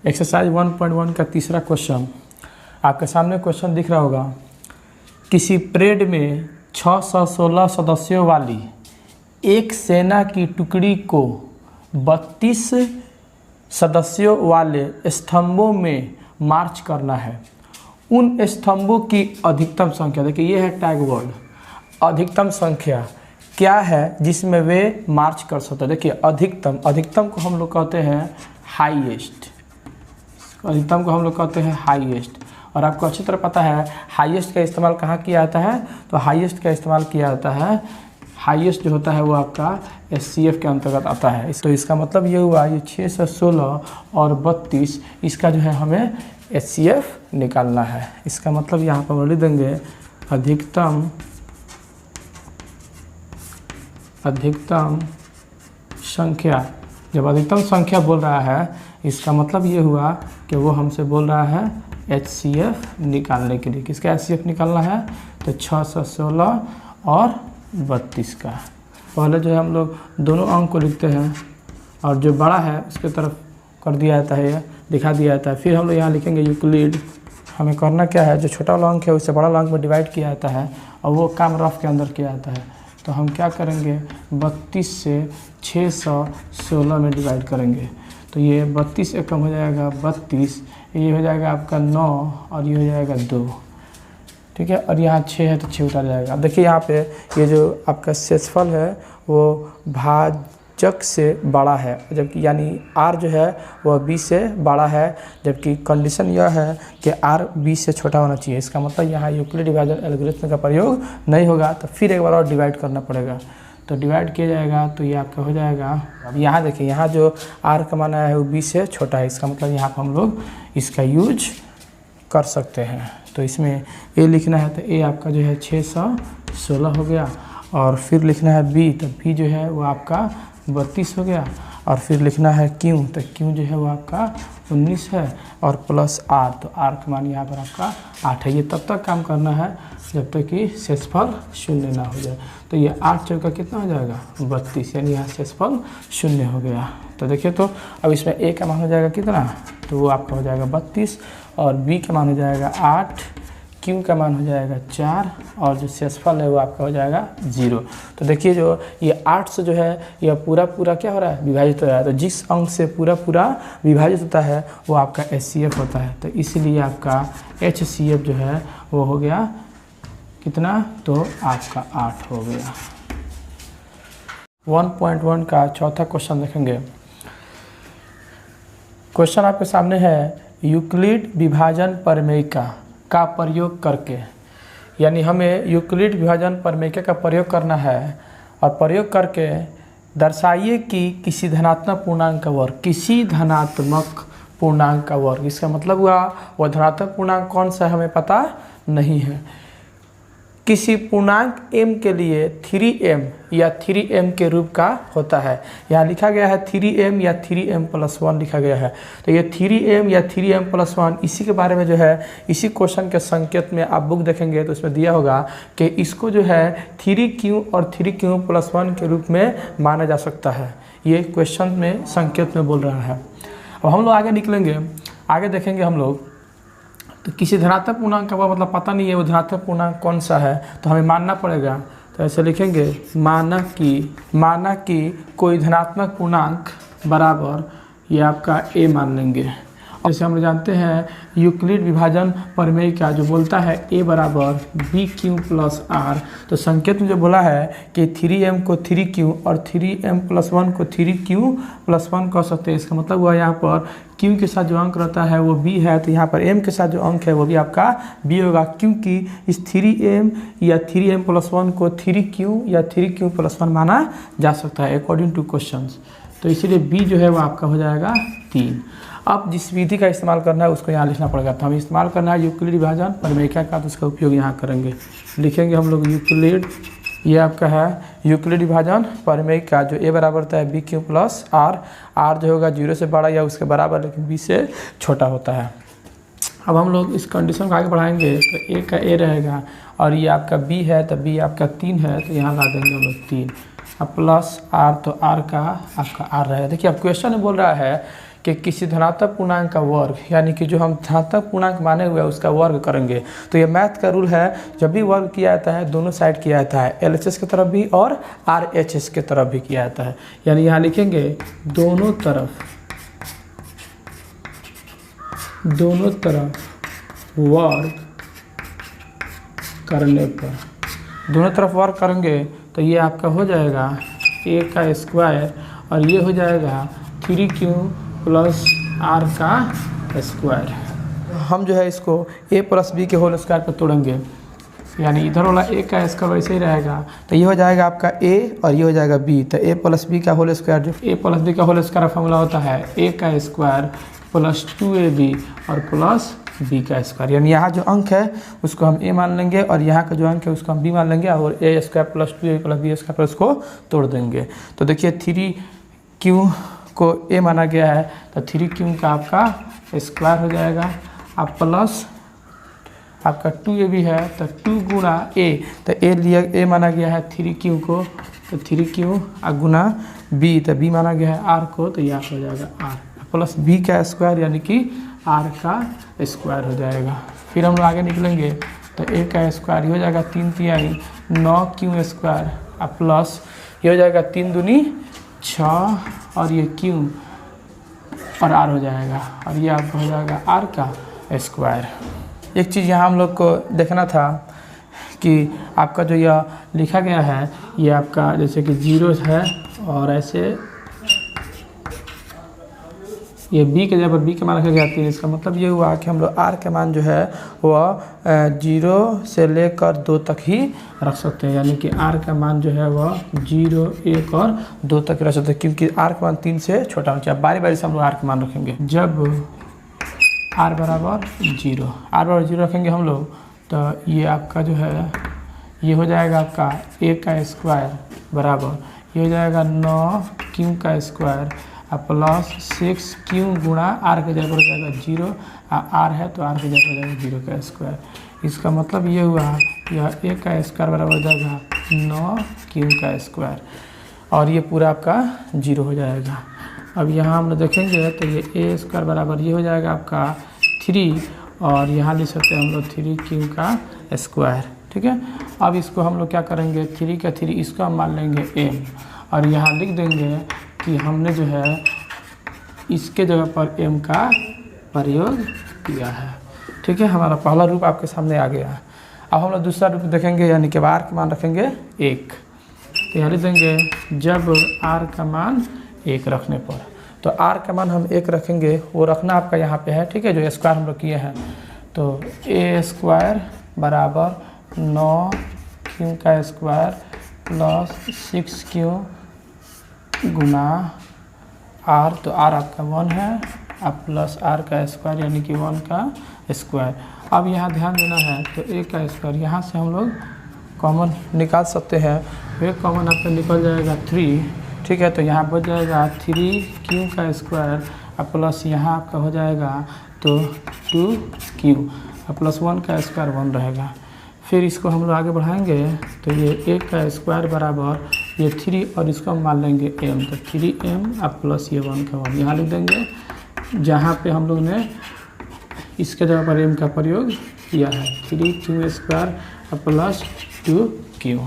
Exercise 1.1 का तीसरा question आपके सामने क्वेश्चन दिख रहा होगा। किसी परेड में 616 सदस्यों वाली एक सेना की टुकड़ी को 32 सदस्यों वाले स्तंभों में मार्च करना है। उन स्तंभों की अधिकतम संख्या, देखिए ये है टैग वर्ड, अधिकतम संख्या क्या है जिसमें वे मार्च कर सकते हैं। देखिए अधिकतम को हम लोग कहते हैं हाईएस्ट, अधिकतम को हम लोग कहते हैं हाईएस्ट। और आपको अच्छी तरह पता है हाईएस्ट का इस्तेमाल कहाँ किया जाता है, तो हाईएस्ट का इस्तेमाल किया जाता है, हाईएस्ट जो होता है वो आपका SCF के अंतर्गत आता है। तो इसका मतलब ये हुआ ये 616 और 32 इसका जो है हमें SCF निकालना है। इसका मतलब यहाँ पर लिख देंगे अधिकतम संख्या। जब अधिकतम संख्या बोल रहा है इसका मतलब ये हुआ कि वो हमसे बोल रहा है HCF निकालने के लिए। किसका HCF निकालना है, तो 616 और 32 का। पहले जो है हम लोग दोनों अंक को लिखते हैं और जो बड़ा है उसके तरफ कर दिया जाता है, दिखा दिया जाता है। फिर हम लोग यहाँ लिखेंगे यूक्लिड। हमें करना क्या है, जो छोटा वाला अंक है उससे बड़ा वाला अंक में डिवाइड किया जाता है और वो काम रफ के अंदर किया जाता है। तो हम क्या करेंगे 32 से 616 में डिवाइड करेंगे। तो ये 32 से कम हो जाएगा 32, ये हो जाएगा आपका 9 और ये हो जाएगा 2, ठीक है। और यहाँ 6 है तो 6 उतार जाएगा। अब देखिए यहाँ पे ये जो आपका शेषफल है वो भाजक से बड़ा है, जबकि यानी R जो है वह B से बड़ा है, जबकि कंडीशन यह है कि R B से छोटा होना चाहिए। इसका मतलब यहाँ यूक्लिड डिवीजन एल्गोरिथम का प्रयोग नहीं होगा, तो फिर एक बार और डिवाइड करना पड़ेगा। तो डिवाइड किया जाएगा तो ये आपका हो जाएगा। अब यहाँ देखिए यहाँ जो R का मान आया है वो B से छोटा है, इसका मतलब यहाँ पर हम लोग इसका यूज कर सकते हैं। तो इसमें A लिखना है तो A आपका जो है 616 हो गया, और फिर लिखना है B, तो B जो है वो आपका 32 हो गया, और फिर लिखना है Q, तो Q जो है वो आपका 19 है, और प्लस R, तो R का मान यहाँ पर आपका 8 है। ये तब तक काम करना है जब तक कि शेषफल 0 ना हो जाए। तो ये 8 चौका कितना हो जाएगा 32, यानी यहाँ शेषफल 0 हो गया। तो देखिए तो अब इसमें A का मान हो जाएगा कितना, तो वो आपका हो जाएगा 32, और B का मान हो जाएगा 8, Q का मान हो जाएगा 4, और जो शेषफल है वो आपका हो जाएगा 0। तो देखिए जो ये 8 से जो है यह पूरा क्या हो रहा है, विभाजित हो रहा है। तो जिस अंक से पूरा विभाजित होता है वो आपका HCF होता है। तो इसीलिए आपका HCF जो है वो हो गया कितना, तो आपका 8 हो गया। 1.1 का चौथा क्वेश्चन देखेंगे। क्वेश्चन आपके सामने है यूक्लिड विभाजन प्रमेयिका का प्रयोग करके, यानी हमें यूक्लिड विभाजन प्रमेयिका का प्रयोग करना है, और प्रयोग करके दर्शाइए कि किसी धनात्मक पूर्णांक का वर्ग, किसी धनात्मक पूर्णांक का वर्ग, इसका मतलब हुआ वह धनात्मक पूर्णांक कौन सा है हमें पता नहीं है। किसी पूर्णांक m के लिए 3m या 3m के रूप का होता है। यहाँ लिखा गया है 3m या 3m+1 लिखा गया है। तो ये 3m या 3m+1 इसी के बारे में जो है इसी क्वेश्चन के संकेत में आप बुक देखेंगे तो इसमें दिया होगा कि इसको जो है 3q और 3q+1 के रूप में माना जा सकता है। ये क्वेश्चन में संकेत में बोल रहा है। अब हम लोग आगे निकलेंगे, आगे देखेंगे हम लोग। तो किसी धनात्मक पूर्णांक का मतलब पता नहीं है वो धनात्मक पूर्णांक कौन सा है, तो हमें मानना पड़ेगा। तो ऐसे लिखेंगे माना कि कोई धनात्मक पूर्णांक बराबर ये आपका A मान लेंगे। जैसे हम जानते हैं यूक्लिड विभाजन प्रमेय का जो बोलता है A बराबर BQ+R, तो संकेत में जो बोला है कि 3m को 3q और 3m+1 को 3q+1 कह सकते हैं। इसका मतलब हुआ यहाँ पर q के साथ जो अंक रहता है वो b है, तो यहाँ पर m के साथ जो अंक है वो भी आपका b होगा, क्योंकि इस 3m या 3m+1 को 3q या 3q+1 माना जा सकता है अकॉर्डिंग टू क्वेश्चंस। तो इसीलिए b जो है वो आपका हो जाएगा 3। अब जिस विधि का इस्तेमाल करना है उसको यहाँ लिखना पड़ेगा। तो हमें इस्तेमाल करना है यूक्लिड विभाजन प्रमेयिका का, तो उसका उपयोग यहाँ करेंगे। लिखेंगे हम लोग यूक्लिड, ये आपका है यूक्लिड विभाजन प्रमेयिका जो A बराबर होता है BQ+R, R जो होगा 0 से बड़ा या उसके बराबर लेकिन B से छोटा होता है। अब हम लोग इस कंडीशन को आगे बढ़ाएंगे तो A का A रहेगा, और ये आपका B है तो B आपका 3 है, तो यहाँ ला देंगे हम लोग 3, अब प्लस R, तो R का आपका R रहेगा। देखिए अब क्वेश्चन में बोल रहा है कि किसी धनात्मक पूर्णांक का वर्ग, यानी कि जो हम धनात्मक पूर्णांक माने हुए हैं उसका वर्ग करेंगे। तो ये मैथ का रूल है, जब भी वर्ग किया जाता है दोनों साइड किया जाता है, LHS की तरफ भी और RHS की तरफ भी किया जाता है। यानी यहाँ लिखेंगे दोनों तरफ वर्ग करने पर, दोनों तरफ वर्ग करेंगे तो ये आपका हो जाएगा a का स्क्वायर और ये हो जाएगा 3q प्लस r का स्क्वायर। हम जो है इसको a प्लस बी के होल स्क्वायर पर तोड़ेंगे, यानी इधर वाला a का स्क्वायर वैसे ही रहेगा, तो ये हो जाएगा आपका a और ये हो जाएगा b। तो a प्लस बी का होल स्क्वायर, जो a प्लस बी का होल स्क्वायर फॉर्मूला होता है a का स्क्वायर प्लस 2ab और प्लस b का स्क्वायर। यानी यहाँ जो अंक है उसको हम a मान लेंगे और यहाँ का जो अंक है उसको हम b मान लेंगे और a square plus 2a plus b square पर उसको तोड़ देंगे। तो देखिए 3q को a माना गया है तो 3q का आपका स्क्वायर हो जाएगा, आप प्लस आपका 2ab है तो 2 गुणा a, तो a माना गया है 3q को, तो 3q गुना b, तो b माना गया है r को, तो यह हो जाएगा r प्लस b का स्क्वायर यानी कि r का स्क्वायर हो जाएगा। फिर हम लोग आगे निकलेंगे तो a का स्क्वायर ये हो जाएगा 3 तिहाई 9q स्क्वायर प्लस ये हो जाएगा 3 दूनी 6 और ये q और r हो जाएगा और ये आपका हो जाएगा r का स्क्वायर। एक चीज़ यहाँ हम लोग को देखना था कि आपका जो यह लिखा गया है ये आपका जैसे कि 0 है और ऐसे ये b के जगह पर b के मान रखा गया 3, इसका मतलब ये हुआ कि हम लोग r के मान जो है वह 0 से लेकर 2 तक ही रख सकते हैं, यानी कि r का मान जो है वह 0, 1 और 2 तक रख सकते हैं, क्योंकि r का मान 3 से छोटा होना चाहिए। बारी बारी से हम लोग r का मान रखेंगे। जब r बराबर 0 रखेंगे हम लोग तो ये आपका जो है ये हो जाएगा आपका a का स्क्वायर बराबर ये हो जाएगा 9q का स्क्वायर प्लस 6q गुणा r के जगह पर हो जाएगा 0, r है तो r के जगह पर हो जाएगा 0 का स्क्वायर। इसका मतलब ये हुआ यह a का स्क्वायर बराबर हो जाएगा 9q का स्क्वायर और ये पूरा आपका 0 हो जाएगा। अब यहाँ हम लोग देखेंगे तो ये a स्क्वायर बराबर ये हो जाएगा आपका 3 और यहाँ लिख सकते हैं हम लोग 3q का स्क्वायर, ठीक है। अब इसको हम लोग क्या करेंगे 3 का 3 इसको हम मान लेंगे m और यहाँ लिख देंगे कि हमने जो है इसके जगह पर m का प्रयोग किया है, ठीक है। हमारा पहला रूप आपके सामने आ गया। अब हम लोग दूसरा रूप देखेंगे, यानी कि r का मान रखेंगे 1, तो यहाँ लिख देंगे जब r का मान 1 रखने पर, तो r का मान हम 1 रखेंगे, वो रखना आपका यहाँ पे है, ठीक है, जो स्क्वायर हम लोग किए हैं। तो a स्क्वायर बराबर 9q का स्क्वायर प्लस 6q गुना r, तो r आपका 1 है अब प्लस r का स्क्वायर यानी कि 1 का स्क्वायर। अब यहाँ ध्यान देना है तो a का स्क्वायर यहाँ से हम लोग कॉमन निकाल सकते हैं, वे कॉमन आपका निकल जाएगा 3, ठीक है। तो यहाँ बच जाएगा 3q का स्क्वायर प्लस यहाँ आपका हो जाएगा तो 2q प्लस 1 का स्क्वायर 1 रहेगा। फिर इसको हम लोग आगे बढ़ाएंगे तो ये a का स्क्वायर बराबर ये 3 और इसको हम मान लेंगे m, तो 3m अब प्लस ये 1 का 1 यहाँ लिख देंगे, जहाँ पे हम लोग ने इसके जगह पर m का प्रयोग किया है 3q स्क्वायर प्लस 2q।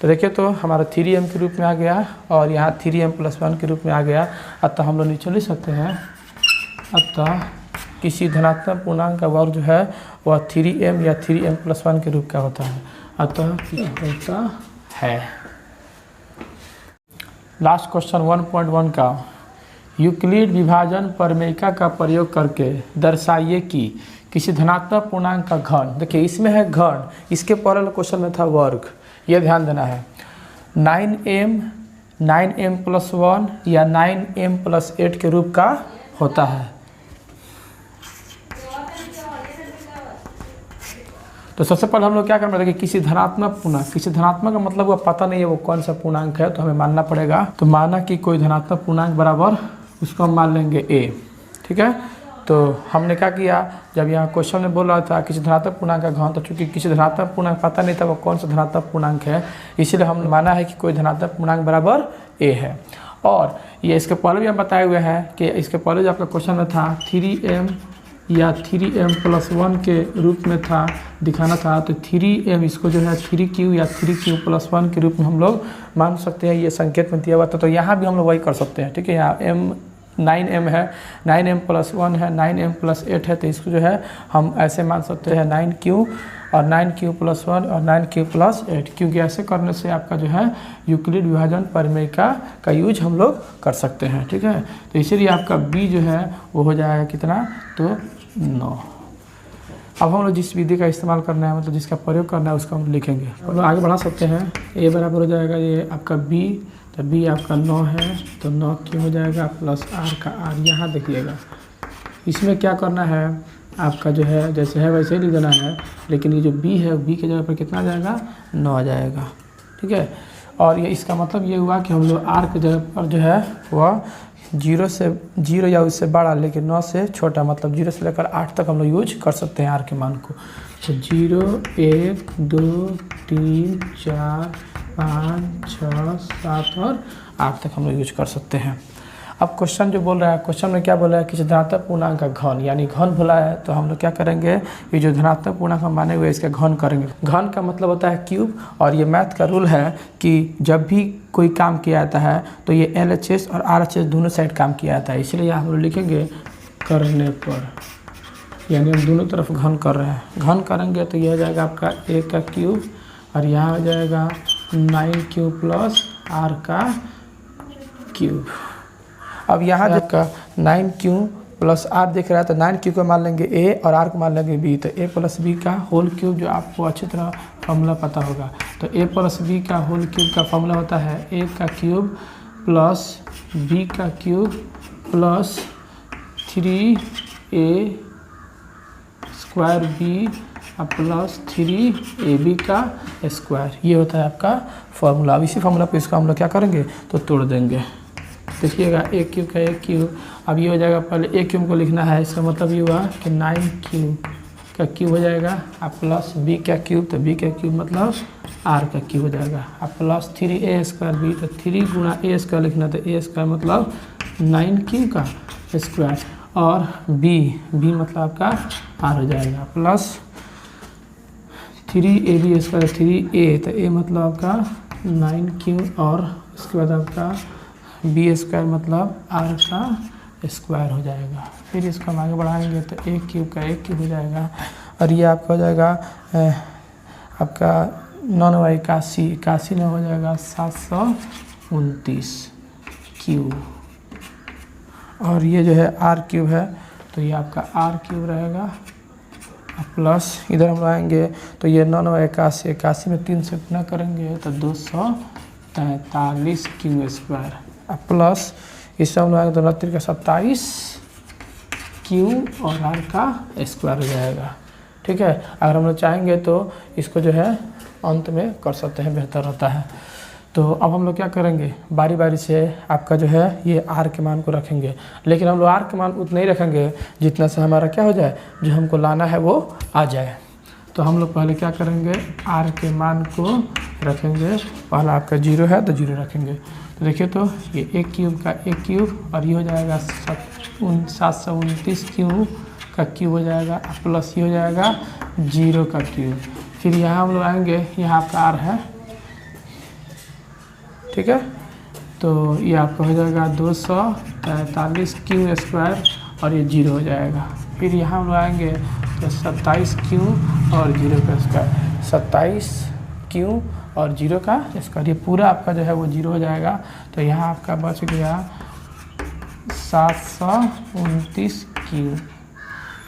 तो देखिए तो हमारा 3m के रूप में आ गया और यहाँ 3m प्लस 1 के रूप में आ गया। अतः हम लोग नीचे लिख सकते हैं, अतः किसी धनात्मक पूर्णांक का वर्ग जो है वह 3m या 3m प्लस 1 के रूप का होता है, अतः होता है। लास्ट क्वेश्चन 1.1 का यूक्लिड विभाजन प्रमेयिका का प्रयोग करके दर्शाइए कि किसी धनात्मक पूर्णांक का घन, देखिए इसमें है घन, इसके पहले क्वेश्चन में था वर्ग, ये ध्यान देना है। 9m प्लस 1 या 9m प्लस 8 के रूप का होता है। तो सबसे पहले हम लोग क्या करना है कि किसी धनात्मक पूर्णांक, किसी धनात्मक का मतलब वो पता नहीं है वो कौन सा पूर्णांक है, तो हमें मानना पड़ेगा। तो माना कि कोई धनात्मक पूर्णांक बराबर उसको हम मान लेंगे a, ठीक है। तो हमने क्या किया, जब यहाँ क्वेश्चन में बोल रहा था किसी धनात्मक पूर्णांक का घन, तो चूंकि किसी धनात्मक पूर्णांक पता नहीं था वो कौन सा धनात्मक पूर्णांक है, इसीलिए हमने माना है कि कोई धनात्मक पूर्णांक बराबर a है। और ये इसके पहले भी हम बताए हुए हैं कि इसके पहले जो आपका क्वेश्चन में था 3m या 3m+1 के रूप में था दिखाना था, तो 3m इसको जो है 3q या 3q+1 के रूप में हम लोग मान सकते हैं, ये संकेत में दिया हुआ था। तो यहाँ भी हम लोग वही कर सकते हैं, ठीक है। यहाँ m 9m है, 9m+1 है, 9m+8 है, तो इसको जो है हम ऐसे मान सकते हैं 9q और 9q+1 और 9q+8, क्योंकि ऐसे करने से आपका जो है यूक्लिड विभाजन प्रमेय का यूज हम लोग कर सकते हैं, ठीक है। तो इसीलिए आपका b जो है वो हो जाएगा कितना, तो 9। अब हम लोग जिस विधि का इस्तेमाल करना है, मतलब जिसका प्रयोग करना है, उसको हम लिखेंगे। हम लोग आगे बढ़ा सकते हैं। a बराबर हो जाएगा ये आपका b, तो b आपका 9 है, तो 9 क्यों हो जाएगा प्लस r का r। यहाँ देखिएगा इसमें क्या करना है, आपका जो है जैसे है वैसे ही लिख देना है, लेकिन ये जो b है b के जगह पर कितना आ जाएगा, 9 आ जाएगा, ठीक है। और ये इसका मतलब ये हुआ कि हम लोग r के जगह पर जो है वह 0 या उससे बड़ा, लेकिन 9 से छोटा, मतलब 0 से लेकर 8 तक हम लोग यूज कर सकते हैं r के मान को। तो 0 1 2 3 4 5 6 7 और 8 तक हम लोग यूज कर सकते हैं। अब क्वेश्चन जो बोल रहा है, क्वेश्चन में क्या बोला है कि धनात्मक पूर्णांक का घन, यानी घन बोला है, तो हम लोग क्या करेंगे, ये जो धनात्मक पूर्णांक हम माने हुए इसका घन करेंगे। घन का मतलब होता है क्यूब, और ये मैथ का रूल है कि जब भी कोई काम किया जाता है तो ये LHS और RHS दोनों साइड काम किया जाता है, इसलिए हम लोग लिखेंगे करने पर, यानी हम दोनों तरफ घन कर रहे हैं। घन करेंगे तो यह हो जाएगा आपका a का क्यूब, और यहाँ हो जाएगा 9q प्लस r का क्यूब। अब यहाँ जब का 9q प्लस r दिख रहा है, तो 9q को मान लेंगे a और r को मान लेंगे b, तो a प्लस b का होल क्यूब, जो आपको अच्छी तरह फॉर्मूला पता होगा। तो a प्लस b का होल क्यूब का फॉर्मूला होता है a का क्यूब प्लस b का cube plus 3a square b plus 3ab का स्क्वायर। ये होता है आपका फॉर्मूला। अब इसी फॉर्मूला पे इसका हम लोग क्या करेंगे, तो तोड़ देंगे। देखिएगा a क्यूब का a क्यूब, अब ये हो जाएगा, पहले a क्यूब को लिखना है, इसका मतलब ये हुआ कि 9q का क्यूब हो जाएगा, अब प्लस b का क्यूब, तो b का क्यूब मतलब r का क्यूब हो जाएगा, अब प्लस 3a स्क्वायर b, तो 3 गुणा a स्क्वायर लिखना, तो a स्क्वायर मतलब 9q का स्क्वायर, और b मतलब आपका r हो जाएगा, प्लस 3ab स्क्वायर 3a, तो a मतलब आपका 9q, और उसके बाद आपका b स्क्वायर मतलब r का स्क्वायर हो जाएगा। फिर इसको हम आगे बढ़ाएंगे तो a क्यूब का a क्यूब हो जाएगा, और ये आपका हो जाएगा आपका 9 81 में हो जाएगा 729 क्यूब, और ये जो है r क्यूब है, तो ये आपका r क्यूब रहेगा, प्लस इधर हम लाएंगे तो ये 9 81 में 3 से गुना करेंगे तो 243 क्यू स्क्वायर, प्लस इस सब लाएंगे तो 29 का 27 क्यू और r का स्क्वायर हो जाएगा, ठीक है। अगर हम लोग चाहेंगे तो इसको जो है अंत में कर सकते हैं, बेहतर होता है। तो अब हम लोग क्या करेंगे, बारी बारी से आपका जो है ये r के मान को रखेंगे, लेकिन हम लोग r के मान उतना ही रखेंगे जितना से हमारा क्या हो जाए, जो हमको लाना है वो आ जाए। तो हम लोग पहले क्या करेंगे, r के मान को रखेंगे, पहला आपका 0 है तो 0 रखेंगे। तो देखिए तो ये a क्यूब का a क्यूब, और ये हो जाएगा 729 क्यूब का क्यूब हो जाएगा, प्लस ये हो जाएगा 0 का क्यूब। फिर यहाँ हम लोग आएंगे, यहाँ आपका r है, ठीक है। तो ये आपका हो जाएगा 243 क्यू स्क्वायर, और ये 0 हो जाएगा। फिर यहाँ हम लोग आएंगे तो 27 क्यू और 0 का स्क्वायर, 27 क्यू और 0 का स्क्वायर, ये पूरा आपका जो है वो 0 हो जाएगा। तो यहाँ आपका बच गया 729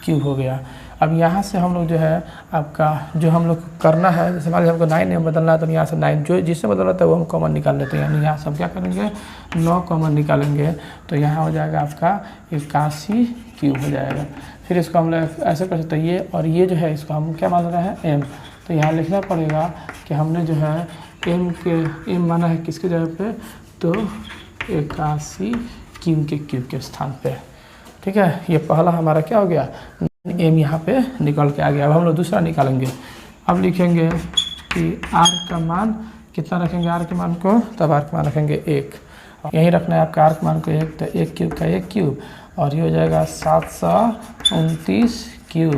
क्यूब हो गया। अब यहाँ से हम लोग जो है आपका जो हम लोग करना है, जैसे मान लीजिए हमको 9 में बदलना है, तो यहाँ से 9 जो जिससे बदलना था वो हम कॉमन निकाल लेते हैं, यानी यहाँ सब क्या करेंगे 9 कॉमन निकालेंगे, तो यहाँ हो जाएगा आपका 81 क्यूब हो जाएगा। फिर इसको हम लोग ऐसे कर सकते हैं, ये और ये जो है इसको हम क्या मान रहे हैं m, तो यहाँ लिखना पड़ेगा कि हमने जो है m माना है किसके जगह पे, तो 81 क्यूब के क्यूब के स्थान पे, ठीक है। ये पहला हमारा क्या हो गया, m यहाँ पे निकल के आ गया। अब हम लोग दूसरा निकालेंगे, अब लिखेंगे कि r का मान कितना रखेंगे, r के मान को, तब r का मान रखेंगे 1, यहीं रखना है आपका आर के मान को 1, तो 1 क्यूब का 1 क्यूब और ये हो जाएगा 729 क्यूब।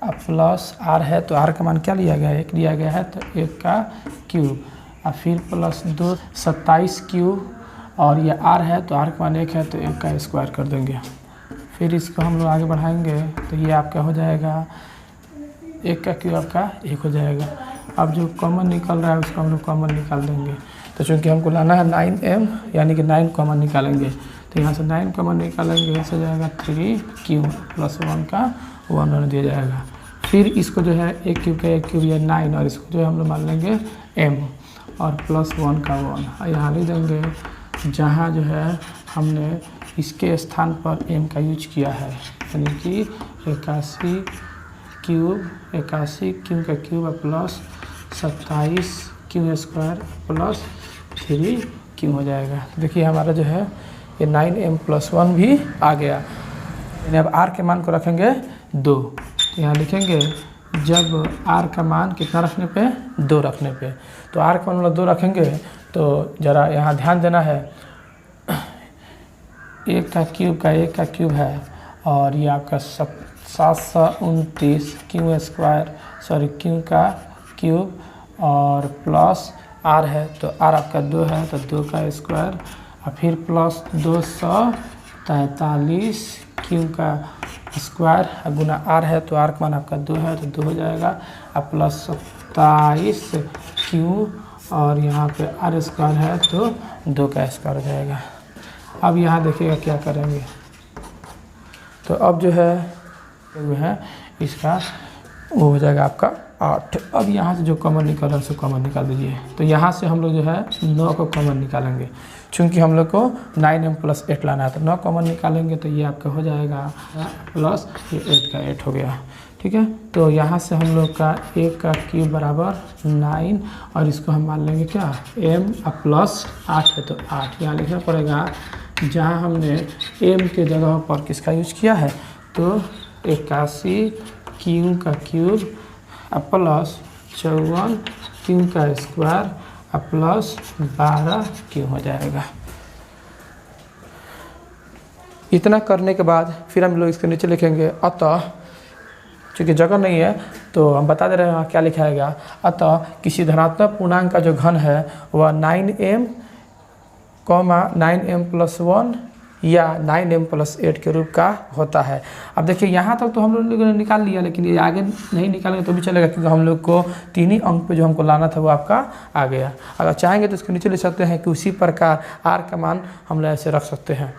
अब प्लस आर है तो आर का मान क्या लिया गया है, 1 लिया गया है, तो 1 का क्यूब और फिर प्लस 2 27 क्यूब और ये आर है तो आर का मान 1 है तो 1 का स्क्वायर कर देंगे। फिर इसको हम लोग आगे बढ़ाएंगे तो ये आपका हो जाएगा 1 का क्यूब आपका 1 हो जाएगा। अब जो कॉमन निकल रहा है उसको हम लोग कॉमन निकाल देंगे। तो चूँकि हमको लाना है 9m यानी कि 9 कॉमन निकालेंगे, तो यहाँ से 9 कॉमन निकालेंगे, ऐसे जाएगा 3 प्लस 1 का 1 होने दिया जाएगा। फिर इसको जो है 1 क्यूब का 1 क्यूब या 9 और इसको जो है हम लोग मान लेंगे m और प्लस 1 का 1 यहाँ लिख देंगे, जहाँ जो है हमने इसके स्थान पर m का यूज किया है, यानी कि 81 क्यूब का cube plus 27 Q square plus 3 Q हो जाएगा। देखिए हमारा जो है ये 9m प्लस 1 भी आ गया। यानी अब r के मान को रखेंगे 2, तो यहाँ लिखेंगे जब r का मान कितना रखने पे, 2 रखने पे, तो r का मान 2 रखेंगे तो ज़रा यहाँ ध्यान देना है, 1 का क्यूब है और ये आपका 729 क्यू का क्यूब और प्लस r है तो r आपका 2 है तो 2 का स्क्वायर और फिर प्लस 243 क्यू का स्क्वायर गुना r है तो r का मान आपका 2 है तो 2 हो जाएगा और प्लस 27 क्यू और यहाँ पे r स्क्वायर है तो 2 का स्क्वायर हो जाएगा। अब यहाँ देखिएगा क्या करेंगे, तो अब जो है इसका वो हो जाएगा आपका 8। अब यहाँ से जो कॉमन निकल रहा है उसको कॉमन निकाल दीजिए। तो यहाँ से हम लोग जो है 9 को कॉमन निकालेंगे, चूँकि हम लोग को 9m प्लस 8 लाना है तो 9 कॉमन निकालेंगे तो ये आपका हो जाएगा प्लस ये 8 का 8 हो गया। ठीक है, तो यहाँ से हम लोग का 1 का क्यूब बराबर 9 और इसको हम मान लेंगे क्या, m प्लस 8 है तो 8 यहाँ लिखना पड़ेगा, जहाँ हमने m के जगह पर किसका यूज किया है, तो 81 क्यू का क्यूब प्लस 54 क्यू का स्क्वायर प्लस 12 क्यू हो जाएगा। इतना करने के बाद फिर हम लोग इसके नीचे लिखेंगे अतः, चूँकि जगह नहीं है तो हम बता दे रहे हैं क्या लिखाएगा, अतः किसी धनात्मक पूर्णांक का जो घन है वह 9m प्लस 1 या 9m प्लस 8 के रूप का होता है। अब देखिए यहाँ तक तो हम लोगों ने निकाल लिया, लेकिन ये आगे नहीं निकालेंगे तो भी चलेगा, क्योंकि हम लोग को 3 ही अंक पे जो हमको लाना था वो आपका आ गया। अगर चाहेंगे तो इसके नीचे लिख सकते हैं कि उसी प्रकार r का मान हम लोग ऐसे रख सकते हैं।